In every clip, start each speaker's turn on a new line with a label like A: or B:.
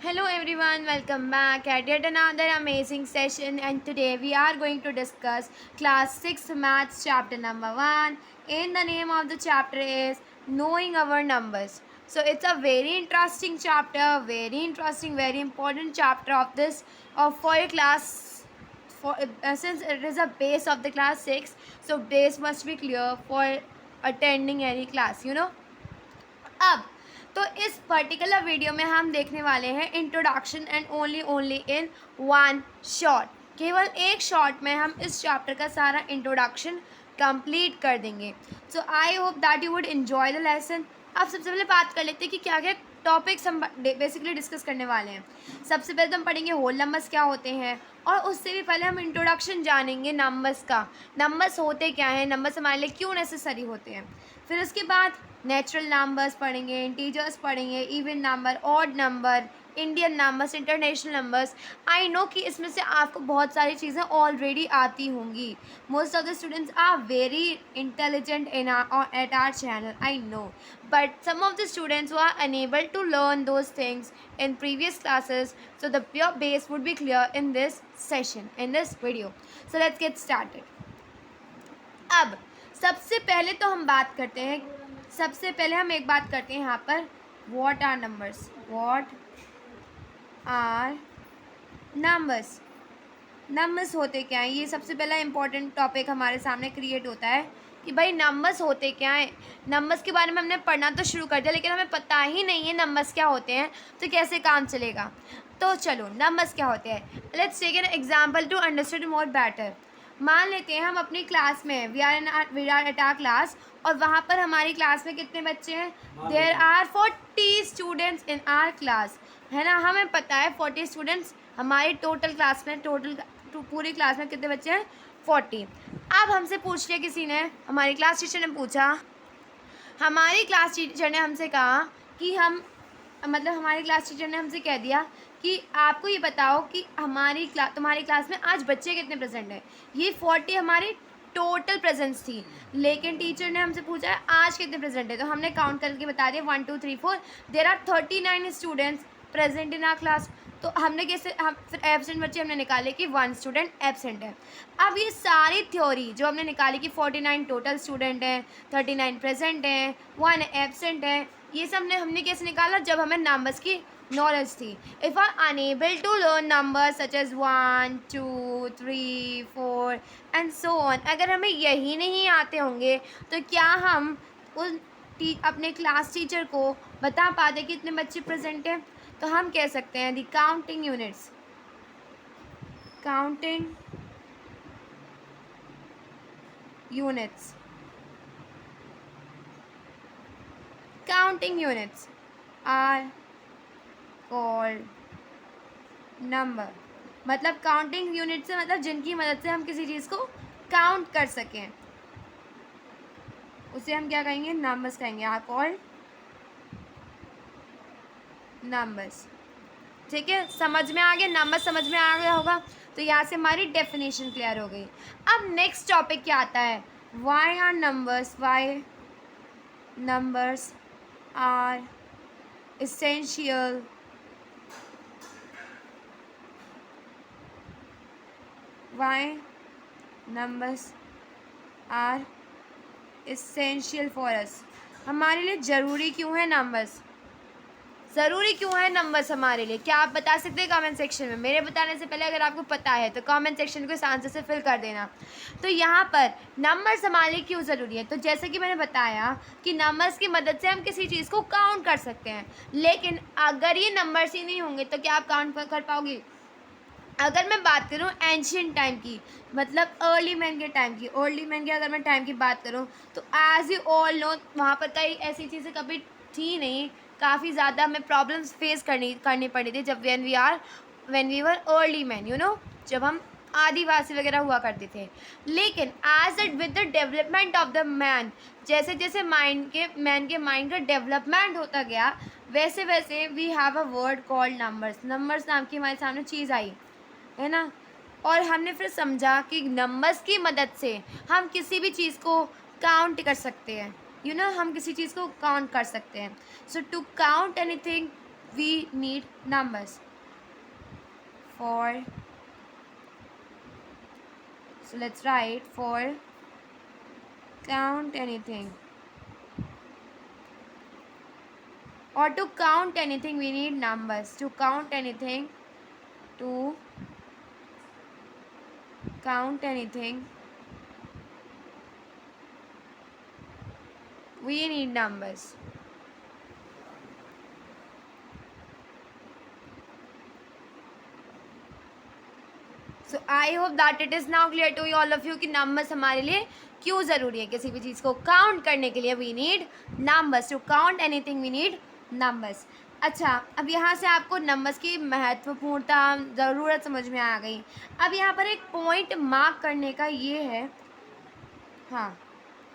A: Hello everyone, welcome back at yet another amazing session, and today we are going to discuss class 6 maths chapter number 1. And the name of the chapter is knowing our numbers. So it's a very interesting chapter, very interesting, very important chapter of this of for your class for since it is a base of the class 6, so base must be clear for attending any class. अब तो इस particular video में हम देखने वाले हैं introduction and only in one shot. केवल एक शॉट में हम इस चैप्टर का सारा इंट्रोडक्शन कंप्लीट कर देंगे। So I hope that you would enjoy the lesson. अब सबसे पहले बात कर लेते हैं कि क्या क्या टॉपिक्स हम बेसिकली डिस्कस करने वाले हैं। सबसे पहले तो हम पढ़ेंगे होल नंबर्स क्या होते हैं, और उससे भी पहले हम इंट्रोडक्शन जानेंगे नंबर्स का। नंबर्स होते क्या हैं, नंबर्स हमारे लिए क्यों नेसेसरी होते हैं। फिर उसके बाद नेचुरल नंबर्स पढ़ेंगे, इंटीजर्स पढ़ेंगे, even number, odd number, Indian numbers, international numbers. I know कि इसमें से आपको बहुत सारी चीज़ें ऑलरेडी आती होंगी। Most of the students are very intelligent in at our channel, I know, but some of the students who are unable to learn those things in previous classes, so the pure base would be clear in this session, in this video. So let's get started. अब सबसे पहले तो हम बात करते हैं, सबसे पहले हम एक बात करते हैं यहाँ पर, what are numbers. What are numbers, numbers होते क्या हैं, ये सबसे पहला इंपॉर्टेंट टॉपिक हमारे सामने क्रिएट होता है कि भाई नंबर्स होते क्या हैं। नंबर्स के बारे में हमने पढ़ना तो शुरू कर दिया, लेकिन हमें पता ही नहीं है नंबर्स क्या होते हैं, तो कैसे काम चलेगा। तो चलो नंबर्स क्या होते हैं, let's take an example to understand more better. मान लेते हैं हम अपनी क्लास में, we are at our class, और वहाँ पर हमारी क्लास में कितने बच्चे हैं, there are 40 students in our class, है ना। हमें पता है 40 स्टूडेंट्स हमारी टोटल क्लास में, टोटल पूरी क्लास में कितने बच्चे हैं, 40। अब हमसे पूछ लिया किसी ने, हमारी क्लास टीचर ने पूछा, हमारी क्लास टीचर ने हमसे कहा कि हमारी क्लास टीचर ने हमसे कह दिया कि आपको ये बताओ कि तुम्हारी क्लास में आज बच्चे कितने प्रेजेंट हैं। ये 40 हमारी टोटल प्रेजेंस थी, लेकिन टीचर ने हमसे पूछा है आज कितने प्रेजेंट है, तो हमने काउंट करके बता दिया 1 2 3 4, there are 39 students present in our class. तो हमने हम फिर एब्सेंट बच्चे हमने निकाले कि 1 स्टूडेंट एब्सेंट है। अब ये सारी थ्योरी जो हमने निकाली कि 49 टोटल स्टूडेंट हैं, 39 प्रेजेंट हैं, 1 एब्सेंट है, ये सब हमने कैसे निकाला, जब हमें नंबर्स की नॉलेज थी। If are unable to learn numbers such as 1 2 3 4 and so on, अगर हमें यही नहीं आते होंगे तो क्या हम उन अपने क्लास टीचर को बता पाते कि इतने बच्चे प्रेजेंट हैं। तो हम कह सकते हैं the counting units, counting units, counting units are called number. मतलब काउंटिंग यूनिट से मतलब जिनकी मदद से हम किसी चीज़ को काउंट कर सकें, उसे हम क्या कहेंगे, नंबर्स कहेंगे, आर कॉल्ड नंबर्स। ठीक है, समझ में आ गया, नंबर समझ में आ गया होगा, तो यहाँ से हमारी डेफिनेशन क्लियर हो गई। अब नेक्स्ट टॉपिक क्या आता है, why are numbers, why numbers are essential why numbers are essential for us, हमारे लिए ज़रूरी क्यों है नंबर्स, ज़रूरी क्यों है नंबर्स हमारे लिए, क्या आप बता सकते हैं कमेंट सेक्शन में। मेरे बताने से पहले अगर आपको पता है तो कमेंट सेक्शन को इस आंसर से फिल कर देना। तो यहाँ पर नंबर्स हमारे लिए क्यों ज़रूरी है, तो जैसे कि मैंने बताया कि नंबर्स की मदद से हम किसी चीज़ को काउंट कर सकते हैं, लेकिन अगर ये नंबर्स ही नहीं होंगे तो क्या आप काउंट कर पाओगे। अगर मैं बात करूँ एंशियंट टाइम की, मतलब अर्ली मैन के टाइम की, अर्ली मैन की अगर मैं टाइम की बात करूँ तो एज यू ऑल नो वहाँ पर कई ऐसी चीज़ें कभी थी नहीं, काफ़ी ज़्यादा हमें प्रॉब्लम्स फेस करनी पड़ी थी जब when we were early man, you know, जब हम आदिवासी वगैरह हुआ करते थे। लेकिन as it with the development of the man, जैसे जैसे मैन के माइंड का डेवलपमेंट होता गया, वैसे वैसे we have a word called numbers, numbers नाम की हमारे सामने चीज़ आई, है ना। और हमने फिर समझा कि नंबर्स की मदद से हम किसी भी चीज़ को काउंट कर सकते हैं, हम किसी चीज़ को काउंट कर सकते हैं। So to count anything we need numbers. For, so let's write for count anything, or to count anything we need numbers. To count anything, to count anything we need numbers. So I hope that it is now clear to you all of you कि numbers हमारे लिए क्यों ज़रूरी है. किसी भी चीज़ को count करने के लिए we need numbers. To count anything we need numbers. अच्छा, अब यहाँ से आपको नंबर्स की महत्वपूर्णता, ज़रूरत समझ में आ गई. अब यहाँ पर एक पॉइंट मार्क करने का ये है, हाँ,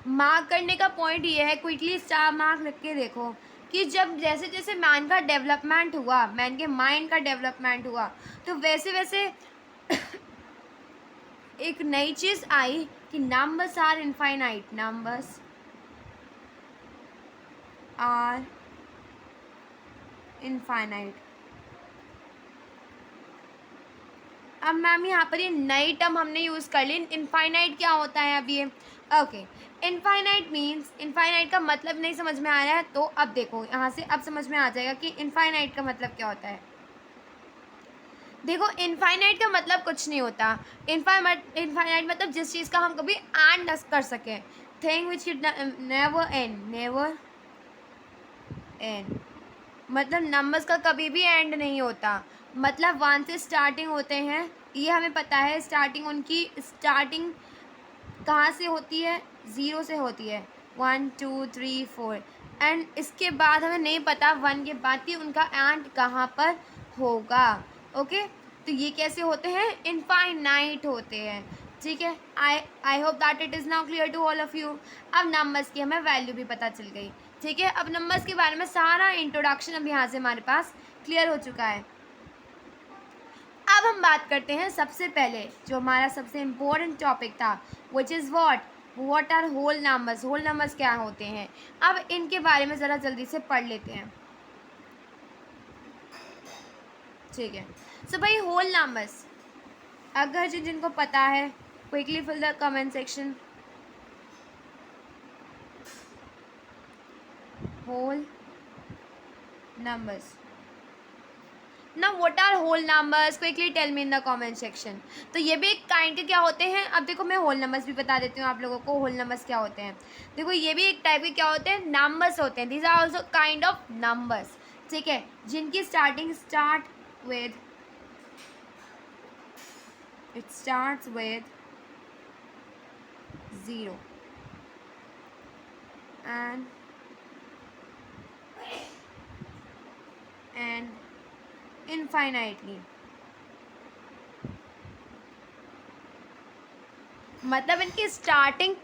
A: मार्क करने का पॉइंट ये है, क्विकली स्टार मार्क रख के देखो कि जब जैसे जैसे मैन का डेवलपमेंट हुआ, मैन के माइंड का डेवलपमेंट हुआ, तो वैसे वैसे एक नई चीज़ आई कि numbers are infinite. Numbers are infinite. अब मैम यहाँ पर ये नई टर्म हमने यूज़ कर ली. इनफाइनाइट क्या होता है अब ये? ओके, इनफाइनाइट मीन्स, इनफाइनाइट का मतलब नहीं समझ में आ रहा है तो अब देखो यहाँ से अब समझ में आ जाएगा कि इनफाइनाइट का मतलब क्या होता है. देखो, इनफाइनाइट का मतलब कुछ नहीं होता. इनफाइनाइट मतलब जिस चीज़ का हम कभी एंड कर सकें. Thing which never and, never and मतलब नंबर्स का कभी भी एंड नहीं होता. मतलब 1 से स्टार्टिंग होते हैं, ये हमें पता है. स्टार्टिंग, उनकी स्टार्टिंग कहाँ से होती है? 0 से होती है. 1 2 3 4. एंड इसके बाद हमें नहीं पता 1 के बाद कि उनका एंड कहाँ पर होगा. ओके, तो ये कैसे होते हैं? इनफाइनाइट होते हैं. ठीक है, I hope that it is now clear to all of you. अब नंबर्स की हमें वैल्यू भी पता चल गई. ठीक है, अब नंबर्स के बारे में सारा इंट्रोडक्शन अब यहाँ से हमारे पास क्लियर हो चुका है. अब हम बात करते हैं सबसे पहले जो हमारा सबसे इम्पोर्टेंट टॉपिक था, which is what are whole numbers. Whole numbers क्या होते हैं? अब इनके बारे में ज़रा जल्दी से पढ़ लेते हैं. ठीक है, सो भाई होल नंबर्स अगर जिनको पता है, quickly fill the comment section. Whole numbers. ना what are whole numbers, quickly tell me in the comment section. तो ये भी एक काइंड के क्या होते हैं? अब देखो मैं होल नंबर्स भी बता देती हूँ आप लोगों को. होल नंबर्स क्या होते हैं? देखो ये भी एक टाइप के क्या होते हैं? नंबर्स होते हैं. These are also kind of numbers. ठीक है, जिनकी starting start with, it starts with 0 and infinitely. मतलब इनकी स्टार्टिंग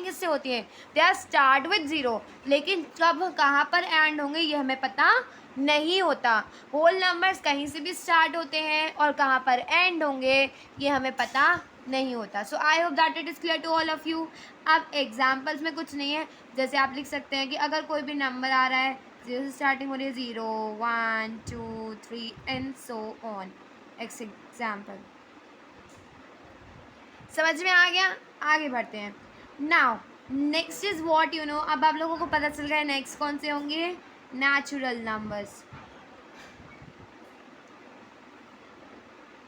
A: इससे होती है. दे आर स्टार्ट विद 0, लेकिन कब कहाँ पर एंड होंगे ये हमें पता नहीं होता. होल नंबर्स कहीं से भी स्टार्ट होते हैं और कहाँ पर एंड होंगे ये हमें पता नहीं होता. So I hope that it is clear to all of you. अब एग्जाम्पल्स में कुछ नहीं है. जैसे आप लिख सकते हैं कि अगर कोई भी नंबर आ रहा है, 0 से स्टार्टिंग हो रही है, 0 1 2 3 एंड सो ऑन. एग्जाम्पल समझ में आ गया? आगे बढ़ते हैं. Now next is what you know. अब आप लोगों को पता चल गया नेक्स्ट कौन से होंगे? Natural numbers.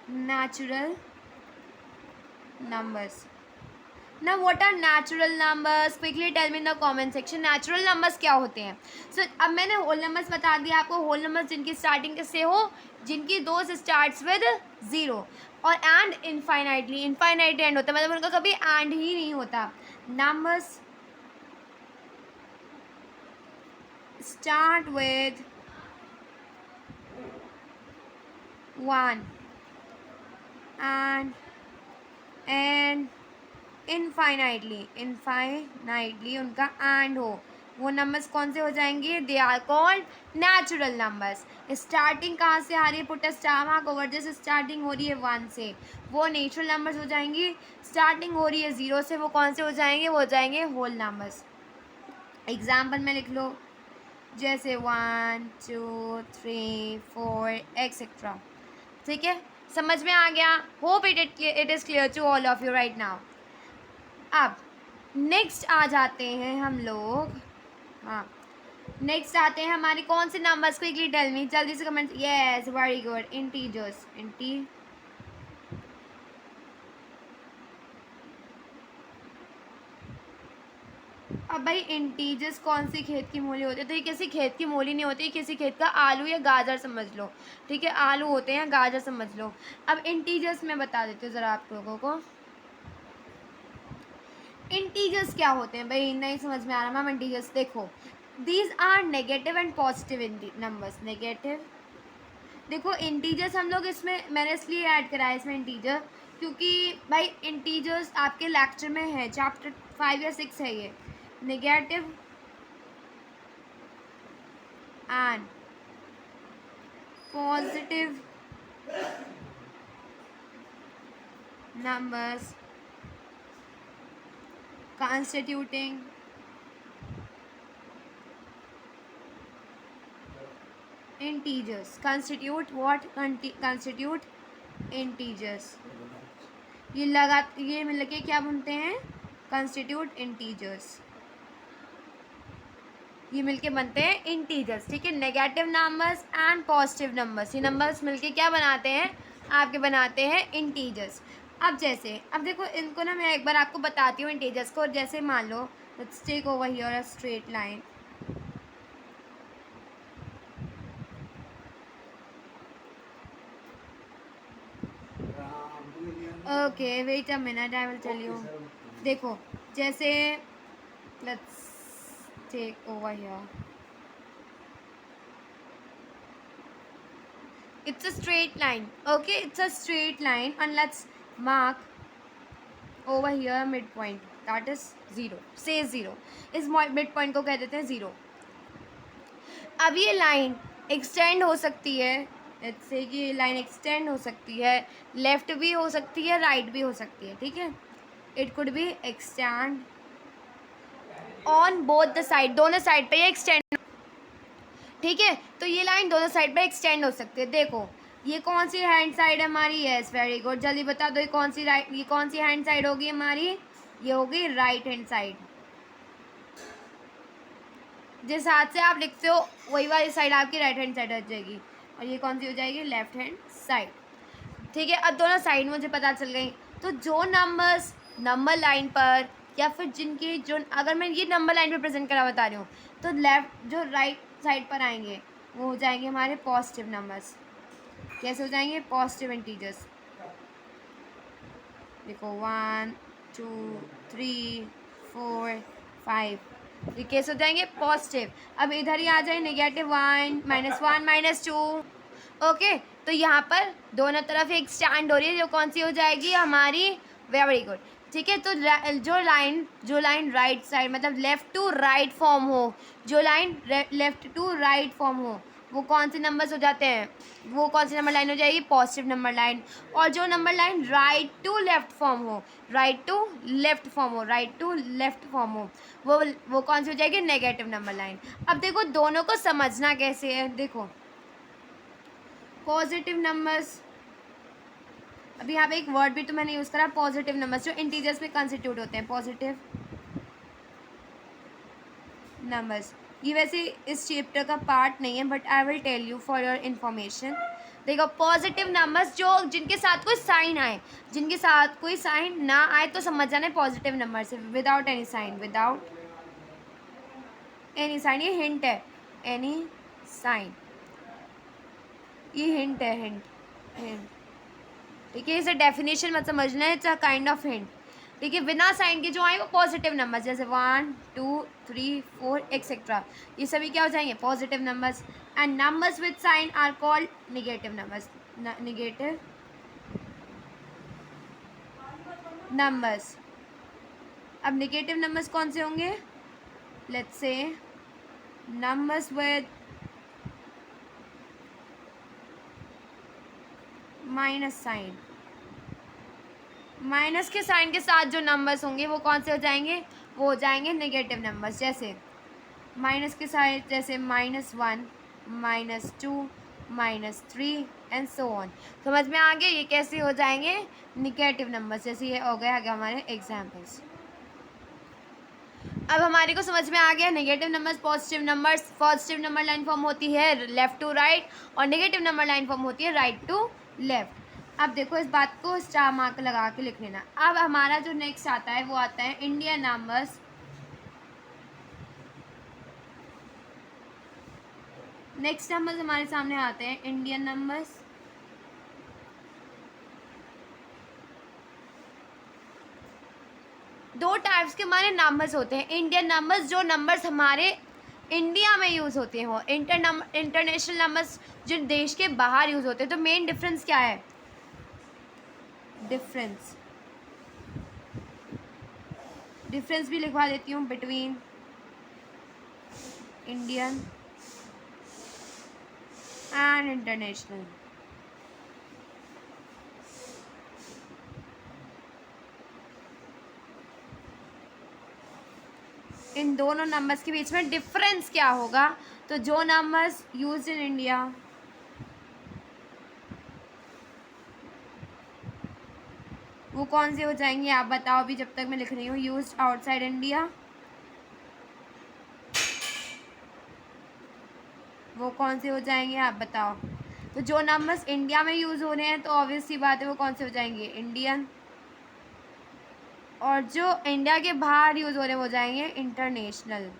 A: Natural numbers. ना what are natural numbers, quickly tell me in the comment section. Natural numbers क्या होते हैं? सो अब मैंने होल नंबर्स बता दिया आपको. होल नंबर्स जिनकी स्टार्टिंग से हो, जिनकी 2 से स्टार्ट्स विद 0 और एंड इनफाइनाइटली. इनफाइनाइट एंड होता है, मतलब उनका कभी एंड ही नहीं होता. Numbers start with 1 and infinitely उनका एंड हो. वो नंबर्स कौन से हो जाएंगे? They are called natural numbers. Starting कहाँ से आ रही है? Put a star mark over this. Starting हो रही है 1 से, वो नेचुरल नंबर्स हो जाएंगी. स्टार्टिंग हो रही है 0 से, वो कौन से हो जाएंगे? वो हो जाएंगे होल नंबर्स. एग्जाम्पल में लिख लो. जैसे 1 2 3 4 एक्सेट्रा। ठीक है, समझ में आ गया? Hope it is clear to all of you right now. अब नेक्स्ट आ जाते हैं हम लोग, हाँ नेक्स्ट आते हैं हमारे कौन से नंबर्स, क्विकली टेल मी, जल्दी से comment. Yes very good, integers. अब भाई इंटीजर्स कौन सी खेत की मूली होती है? तो ये किसी खेत की मूली नहीं होती, किसी खेत का आलू या गाजर समझ लो। ठीक है, आलू होते हैं, गाजर समझ लो। अब इंटीजर्स मैं बता देती हूँ ज़रा आप लोगों को। इंटीजर्स क्या होते हैं भाई? नहीं समझ में आ रहा मैम इंटीजर्स? देखो, these are negative and positive numbers. Negative, देखो इंटीजर्स हम लोग इसमें, मैंने इसलिए ऐड करा है इसमें इंटीजर, क्योंकि भाई इंटीजर्स आपके लेक्चर में है, चैप्टर 5 या 6 है ये। Negative and positive numbers constituting integers constitute what? Constitute integers। ये लगा, ये मिल के क्या बनते हैं? constitute integers। ये मिलके बनते हैं इंटीजर्स। ठीक है, negative numbers and positive numbers, ये नंबर्स मिलके क्या बनाते हैं? आपके बनाते हैं इंटीजर्स। अब जैसे, अब देखो इनको ना मैं एक बार आपको बताती हूँ इंटीजर्स को। जैसे मान लो, let's take over here a straight line. Okay wait a minute, I will tell you. देखो जैसे let's take over here, it's a straight line. Okay, it's a straight line and let's mark over here midpoint, that is 0। say 0, इस midpoint को कह देते हैं 0। अब ये line extend हो सकती है, लेट्स से कि ये लाइन एक्सटेंड हो सकती है, लेफ्ट भी हो सकती है, राइट भी हो सकती है। ठीक है, it could be extend on both the side, दोनों साइड पे ये एक्सटेंड। ठीक है, तो ये लाइन दोनों साइड पे एक्सटेंड हो सकती है। देखो ये कौन सी हैंड साइड है हमारी? यस वेरी गुड, जल्दी बता दो ये कौन सी ये कौन सी हैंड साइड होगी हमारी? ये होगी राइट हैंड साइड। जिस हाथ से आप लिखते हो वही वाली साइड आपकी राइट हैंड साइड हो जाएगी, और ये कौन सी हो जाएगी? Left hand side. ठीक है, अब दोनों साइड मुझे पता चल गई। तो जो नंबर्स नंबर लाइन पर, या फिर जिनकी जो, अगर मैं ये नंबर लाइन पर प्रेजेंट करा बता रही हूँ, तो लेफ्ट जो राइट साइड पर आएंगे वो हो जाएंगे हमारे पॉजिटिव नंबर्स। कैसे हो जाएंगे? Positive integers. देखो 1 2 3 4 5, ये कैसे हो जाएंगे? पॉजिटिव। अब इधर ही आ जाए नेगेटिव 1 -1 -2। ओके, तो यहाँ पर दोनों तरफ एक स्टैंड हो रही है, जो कौन सी हो जाएगी हमारी? Very good. ठीक है, तो जो लाइन राइट साइड मतलब लेफ़्ट टू राइट फॉर्म हो, जो line left to right form हो, वो कौन से नंबर्स हो जाते हैं? वो कौन सी नंबर लाइन हो जाएगी? Positive number line. और जो number line right to left form हो, राइट टू लेफ्ट फॉर्म हो, वो कौन सी हो जाएगी? Negative number line. अब देखो दोनों को समझना कैसे है। देखो पॉजिटिव नंबर्स, अभी यहाँ पे एक वर्ड भी तो मैंने यूज़ करा, पॉजिटिव नंबर्स, जो इंटीजर्स में कंस्टिट्यूट होते हैं, पॉजिटिव नंबर्स। ये वैसे इस चैप्टर का पार्ट नहीं है, but I will tell you for your information. देखो पॉजिटिव नंबर्स जो जिनके साथ कोई साइन आए, जिनके साथ कोई साइन ना आए तो समझ जाना है पॉजिटिव नंबर से। Without any sign, without any sign, ये हिंट है, एनी साइन, ये हिंट है, हिंट। ठीक है, इसे डेफिनेशन मत समझना है, it's a kind of hint. ठीक है, बिना साइन के जो आए वो पॉजिटिव नंबर, जैसे 1 2 3 4 एक्सेट्रा, ये सभी क्या हो जाएंगे? Positive numbers. And numbers with sign are called negative numbers. Negative numbers. अब नेगेटिव नंबर्स कौन से होंगे? Let's say numbers with minus sign, minus के साइन के साथ जो नंबर्स होंगे वो कौन से हो जाएंगे? वो हो जाएंगे नेगेटिव नंबर्स। जैसे माइनस के साइड जैसे -1, -2, -3 एंड सो ऑन। समझ में आ गया ये कैसे हो जाएंगे निगेटिव नंबर्स, जैसे ये हो गया आगे हमारे एग्जाम्पल्स। अब हमारे को समझ में आ गया negative numbers positive numbers. Positive number line form होती है लेफ्ट टू राइट और नेगेटिव नंबर लाइन फॉर्म होती है राइट टू लेफ्ट। अब देखो इस बात को स्टार मार्क लगा के लिख लेना। अब हमारा जो नेक्स्ट आता है वो आता है इंडियन नंबर्स। नेक्स्ट नंबर्स हमारे सामने आते हैं इंडियन नंबर्स। दो टाइप्स के हमारे नंबर्स होते हैं इंडियन नंबर्स, जो नंबर्स हमारे इंडिया में यूज़ होते हो। इंटरनेशनल नंबर्स जो देश के बाहर यूज़ होते हैं। तो मेन डिफरेंस क्या है? डिफरेंस भी लिखवा देती हूँ बिटवीन इंडियन एंड इंटरनेशनल। इन दोनों नंबर्स के बीच में डिफरेंस क्या होगा? तो जो नंबर्स यूज्ड इन इंडिया वो कौन से हो जाएंगे आप बताओ अभी जब तक मैं लिख रही हूँ। यूज्ड आउटसाइड इंडिया वो कौन से हो जाएंगे आप बताओ। तो जो नंबर्स इंडिया में यूज़ हो रहे हैं तो ऑब्वियस सी बात है वो कौन से हो जाएंगे? इंडियन। और जो इंडिया के बाहर यूज़ हो रहे हैं वो जाएंगे इंटरनेशनल।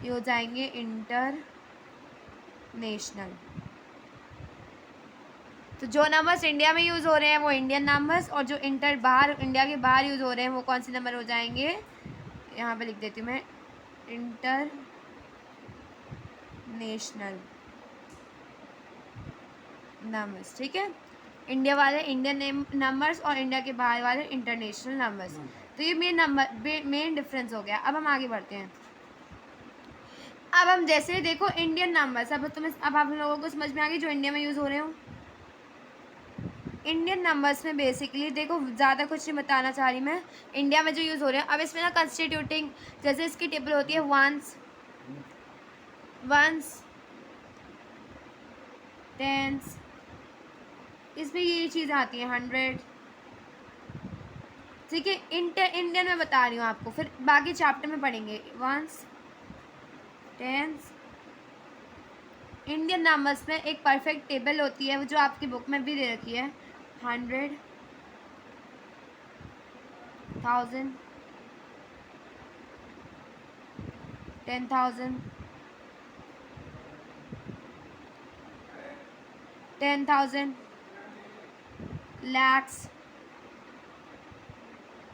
A: ये हो जाएंगे इंटरनेशनल। तो जो नंबर्स इंडिया में यूज़ हो रहे हैं वो इंडियन नंबर्स और जो इंडिया के बाहर यूज़ हो रहे हैं वो कौन से नंबर हो जाएंगे? यहाँ पे लिख देती हूँ मैं इंटरनेशनल नंबर्स। ठीक है, इंडिया वाले इंडियन नंबर्स और इंडिया के बाहर वाले इंटरनेशनल नंबर्स। तो ये मेन डिफरेंस हो गया। अब हम आगे बढ़ते हैं। अब हम जैसे देखो इंडियन नंबर्स, अब आप लोगों को समझ में आ गई जो इंडिया में यूज़ हो रहे हो। इंडियन नंबर्स में बेसिकली देखो ज़्यादा कुछ नहीं बताना चाह रही मैं, इंडिया में जो यूज़ हो रहे हैं। अब इसमें ना कंस्टिट्यूटिंग जैसे इसकी टेबल होती है वंस, टेंस, इसमें ये चीज़ आती है 100। ठीक है, इंडियन में बता रही हूँ आपको, फिर बाकी चैप्टर में पढ़ेंगे। वंस, टेंस, इंडियन नंबर्स में एक परफेक्ट टेबल होती है वो जो आपकी बुक में भी दे रखी है। 100, 1000, 10,000, 10,000, lakhs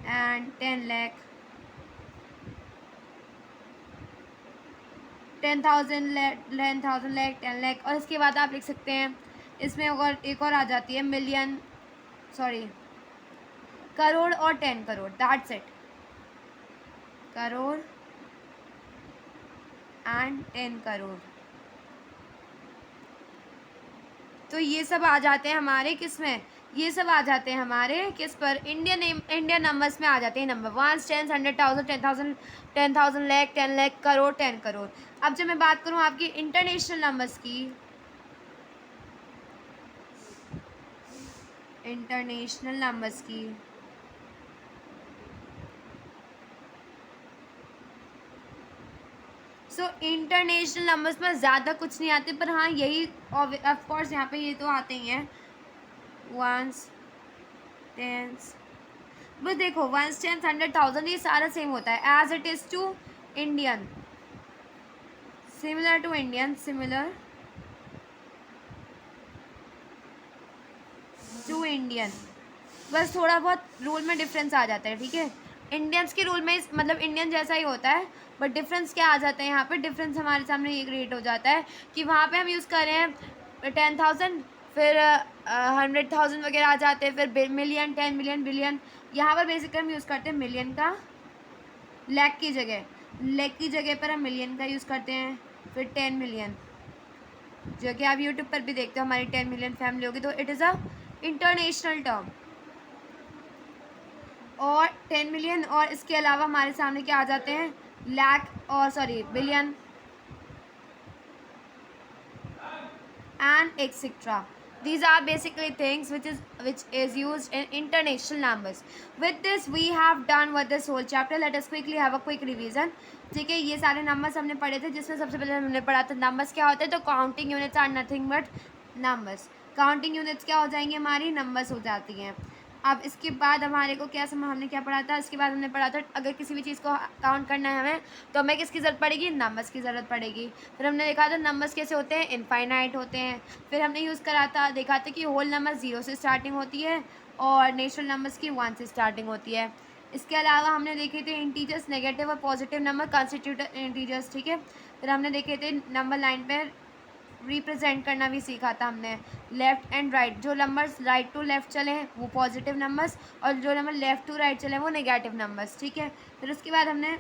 A: and 10 lakh, 10,000 lakh, 10 lakh। और इसके बाद आप लिख सकते हैं इसमें एक और आ जाती है मिलियन, सॉरी करोड़ और 10 crore, that's it. Crore and 10 crore. तो ये सब आ जाते हैं हमारे किस में? ये सब आ जाते हैं हमारे किस पर? इंडियन नंबर्स में आ जाते हैं नंबर 1, 10, 100,000, 10,000, 10,000 लाख, 10 लाख, करोड़, 10 करोड़। अब जब मैं बात करूँ आपकी इंटरनेशनल नंबर्स की, इंटरनेशनल नंबर्स की सो इंटरनेशनल नंबर्स में ज़्यादा कुछ नहीं आते, पर हाँ यही ऑफ कोर्स यहाँ पे ये तो आते ही हैं वंस, टेंस। बस देखो 1, 10, 100,000 ये सारा सेम होता है as it is to Indian, similar to Indian, similar to Indian. बस थोड़ा बहुत रूल में डिफरेंस आ जाता है। ठीक है, इंडियंस के रूल में मतलब इंडियन जैसा ही होता है, बट डिफरेंस क्या आ जाता है यहाँ पे? डिफरेंस हमारे सामने ये क्रिएट हो जाता है कि वहाँ पे हम यूज़ कर रहे हैं 10,000, फिर 100,000 वगैरह आ जाते हैं, फिर मिलियन, 10 मिलियन, बिलियन। यहाँ पर बेसिकली हम यूज़ करते हैं मिलियन का, लैख की जगह पर हम मिलियन का यूज़ करते हैं, फिर 10 मिलियन, जो कि आप यूट्यूब पर भी देखते हो हमारी 10 मिलियन फैमिली होगी। तो it is a international term. और 10 मिलियन, और इसके अलावा हमारे सामने क्या आ जाते हैं, लाख और sorry billion and etc. These are basically things which is used in international numbers. With this we have done with this whole chapter. Let us quickly have a quick revision. ठीक है, ये सारे नंबर्स हमने पढ़े थे, जिसमें सबसे पहले हमने पढ़ा था नंबर्स क्या होते हैं. तो counting units are nothing but numbers. Counting units क्या हो जाएंगी, हमारी नंबर्स हो जाती हैं. अब इसके बाद हमारे को हमने क्या पढ़ा था, इसके बाद हमने पढ़ा था अगर किसी भी चीज़ को काउंट करना है हमें, तो हमें किसकी ज़रूरत पड़ेगी, नंबर्स की ज़रूरत पड़ेगी. फिर हमने देखा था नंबर्स कैसे होते हैं, इनफाइनाइट होते हैं. फिर हमने यूज़ करा था, देखा था कि होल नंबर 0 से स्टार्टिंग होती है और नेचुरल नंबर्स की 1 से स्टार्टिंग होती है. इसके अलावा हमने देखे थे इंटीजर्स, नेगेटिव और पॉजिटिव नंबर कंस्टिट्यूट इंटीजर्स. ठीक है, फिर हमने देखे थे नंबर लाइन पर रिप्रेजेंट करना भी सीखा था हमने, लेफ़्ट एंड राइट. जो नंबर्स राइट टू लेफ़्ट चले वो पॉजिटिव नंबर्स, और जो नंबर लेफ़्ट टू राइट चले वो नेगेटिव नंबर्स. ठीक है, फिर उसके बाद हमने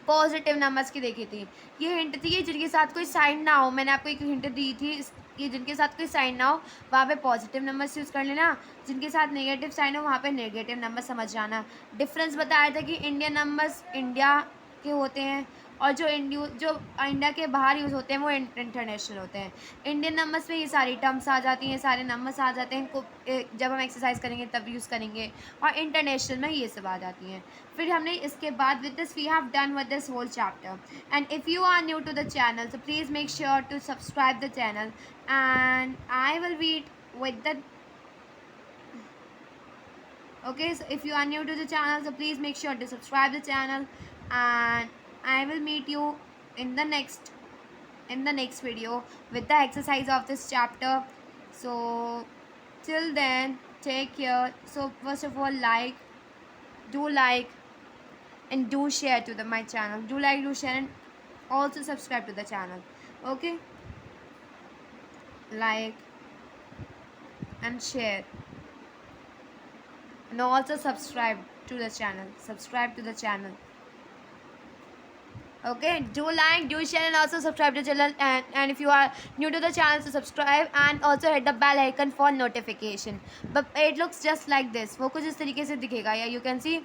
A: पॉजिटिव नंबर्स की देखी थी. ये हिंट थी जिनके साथ कोई साइन ना हो, मैंने आपको एक हिंट दी थी, ये जिनके साथ कोई साइन ना हो वहाँ पे पॉजिटिव नंबर्स यूज़ कर लेना, जिनके साथ नेगेटिव साइन हो वहाँ पे नेगेटिव नंबर समझ जाना. डिफरेंस बताया था कि इंडियन नंबर्स इंडिया के होते हैं, और जो इंडिया के बाहर यूज़ होते हैं वो इंटरनेशनल होते हैं. इंडियन नंबर्स में ये सारी टर्म्स आ जाती हैं, सारे नंबर्स आ जाते हैं, इनको जब हम एक्सरसाइज करेंगे तब यूज़ करेंगे, और इंटरनेशनल में ये सब आ जाती हैं. फिर हमने इसके बाद with this we have done with this whole chapter. And if you are new to the channel so please make sure to subscribe the channel, and I will meet with the okay, so if you are new to the channel so please make sure to subscribe the channel, and I will meet you in the next video with the exercise of this chapter. So till then take care. So first of all, do like and do share to my channel. Do like, do share, and also subscribe to the channel. Okay, like and share, and also subscribe to the channel. Okay, do like, do share, and also subscribe to the channel, and if you are new to the channel so subscribe, and also hit the bell icon for notification. But it looks just like this, वो कुछ इस तरीके से दिखेगा, या you can see,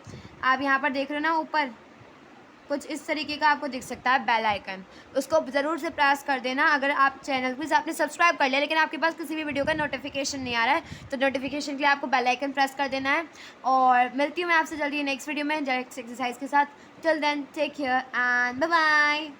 A: आप यहाँ पर देख रहे हो ना ऊपर कुछ इस तरीके का आपको दिख सकता है बेल आइकन, उसको ज़रूर से प्रेस कर देना. अगर आप चैनल को आपने सब्सक्राइब कर लिया लेकिन आपके पास किसी भी वीडियो का नोटिफिकेशन नहीं आ रहा है तो नोटिफिकेशन के लिए आपको बेल आइकन प्रेस कर देना है. और मिलती हूँ मैं आपसे जल्दी नेक्स्ट वीडियो में नेक्स्ट एक्सरसाइज के साथ. Till then take care and bye bye.